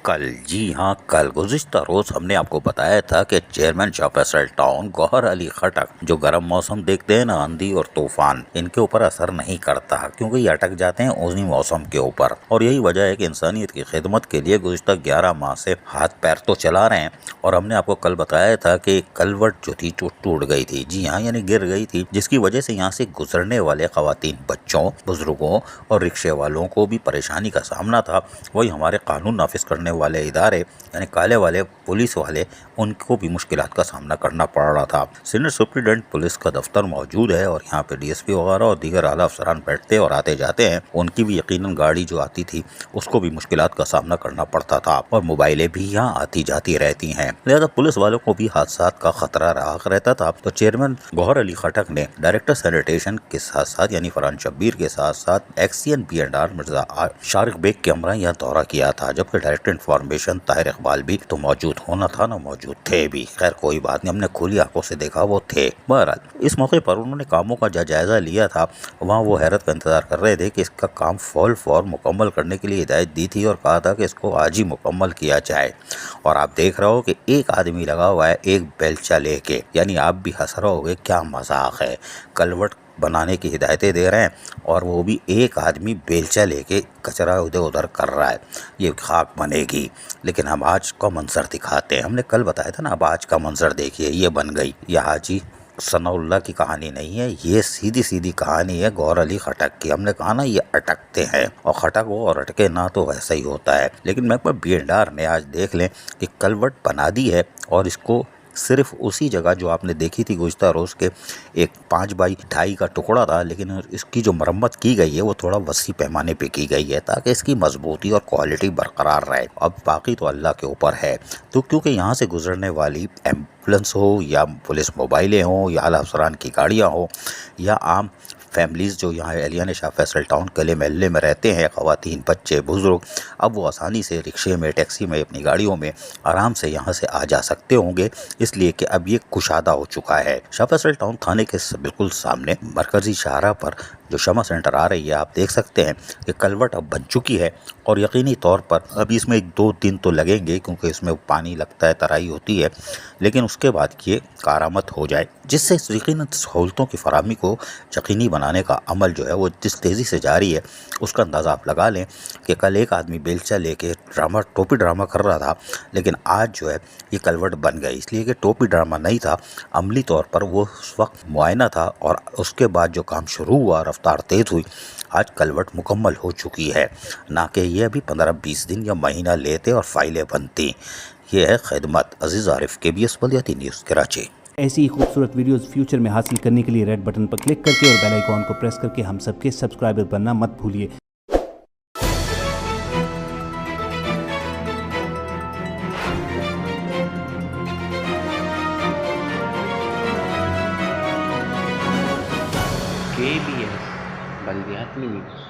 कल, जी हाँ कल गुज़िश्ता रोज़ हमने आपको बताया था कि चेयरमैन शाह फैसल टाउन गौहर अली खटक जो गर्म मौसम देखते हैं ना, आंधी और तूफान, इनके ऊपर असर नहीं करता क्योंकि ये अटक जाते हैं उन्हीं मौसम के ऊपर। और यही वजह है कि इंसानियत की खिदमत के लिए गुज़िश्ता 11 माह से हाथ पैर तो चला रहे हैं। और हमने आपको कल बताया था कि कलवट जो थी टूट गई थी, जी हाँ यानी गिर गई थी, जिसकी वजह से यहाँ से गुजरने वाले खवातीन, बच्चों, बुजुर्गों और रिक्शे वालों को भी परेशानी का सामना था। वही हमारे कानून नाफिज करने वाले इदारे यानी काले वाले पुलिस वाले, उनको भी मुश्किलात का सामना करना पड़ रहा था। सीनियर सुप्रीडेंट पुलिस का दफ्तर मौजूद है और यहाँ पे डीएसपी वगैरह और दीगर आला अफसरान बैठते और आते जाते हैं। उनकी भी यकीनन गाड़ी जो आती थी उसको भी मुश्किलात का सामना करना पड़ता था और मोबाइलें भी यहाँ आती जाती रहती हैं, लिहाजा पुलिस वालों को भी हादसात का खतरा रहता था। तो चेयरमैन गौहर अली खटक ने डायरेक्टर सैनिटेशन के साथ साथ यानी फरहान शब्बीर के साथ साथ XEN B&R Mirza Shariq bag के हमरा यहाँ दौरा किया था, जबकि डायरेक्टर इन्फॉर्मेशन ताहिर इकबाल भी तो मौजूद होना था ना, मौजूद थे भी। खैर कोई बात नहीं, हमने खुली आंखों से देखा वो थे। बहरहाल इस मौके पर उन्होंने कामों का जायजा लिया था। वहाँ वो हैरत का इंतजार कर रहे थे कि इसका काम फौर मुकम्मल करने के लिए हिदायत दी थी और कहा था कि इसको आज ही मुकम्मल किया जाए। और आप देख रहे हो कि एक आदमी लगा हुआ है एक बेलचा लेके, यानी आप भी हंस रहे होगे क्या मजाक है, कलवट बनाने की हिदायतें दे रहे हैं और वो भी एक आदमी बेलचा लेके कचरा उधर उधर कर रहा है, ये खाक बनेगी। लेकिन हम आज का मंजर दिखाते हैं। हमने कल बताया था ना, अब आज का मंजर देखिए, ये बन गई। यह हाजी सनाउल्लाह की कहानी नहीं है, ये सीधी सीधी कहानी है गौहर अली खटक की। हमने कहा ना ये अटकते हैं, और खटक वो और अटके ना तो वैसा ही होता है। लेकिन मैं B&R ने आज देख लें कि कलवट बना दी है और इसको सिर्फ उसी जगह जो आपने देखी थी गुज़िश्ता रोज़ के एक 5 बाई 2.5 का टुकड़ा था, लेकिन इसकी जो मरम्मत की गई है वो थोड़ा वसी पैमाने पे की गई है ताकि इसकी मजबूती और क्वालिटी बरकरार रहे। अब बाकी तो अल्लाह के ऊपर है। तो क्योंकि यहाँ से गुजरने वाली एम्बुलेंस हो या पुलिस मोबाइलें हों या आला अफसरान की गाड़ियाँ हों या आम फैमिलीज़ जो यहाँ एहलियान शाह फैसल टाउन कले महल्ले में रहते हैं, ख़वातीन, बच्चे, बुजुर्ग, अब वो आसानी से रिक्शे में, टैक्सी में, अपनी गाड़ियों में आराम से यहाँ से आ जा सकते होंगे, इसलिए कि अब ये कुशादा हो चुका है। शाह फैसल टाउन थाने के बिल्कुल सामने मरकज़ी शाहरा पर जो शमा सेंटर आ रही है, आप देख सकते हैं कि कलवट अब बन चुकी है और यकीनी तौर पर अभी इसमें 2 दिन तो लगेंगे क्योंकि इसमें पानी लगता है, तराई होती है, लेकिन उसके बाद ये कारामद हो जाए, जिससे यकीनन सहूलतों की फराहमी को यकीनी बनाने का अमल जो है वो जिस तेज़ी से जारी है उसका अंदाज़ा आप लगा लें कि कल एक आदमी बेलचा लेके टोपी ड्रामा कर रहा था, लेकिन आज जो है ये कलवट बन गई। इसलिए कि टोपी ड्रामा नहीं था, अमली तौर पर वो उस वक्त मुआयना था और उसके बाद जो काम शुरू हुआ, रफ्तार तेज़ हुई, आज कलवट मुकम्मल हो चुकी है। ना कि ये अभी 15-20 दिन या महीना लेते और फाइलें बनती। ये है खिदमत। अजीज़ आरिफ, KBS बल्दियाती न्यूज़, कराची। ऐसी ही खूबसूरत वीडियोस फ्यूचर में हासिल करने के लिए रेड बटन पर क्लिक करके और बेल आइकॉन को प्रेस करके हम सबके सब्सक्राइबर बनना मत भूलिए। KBS बल्दियाती न्यूज़।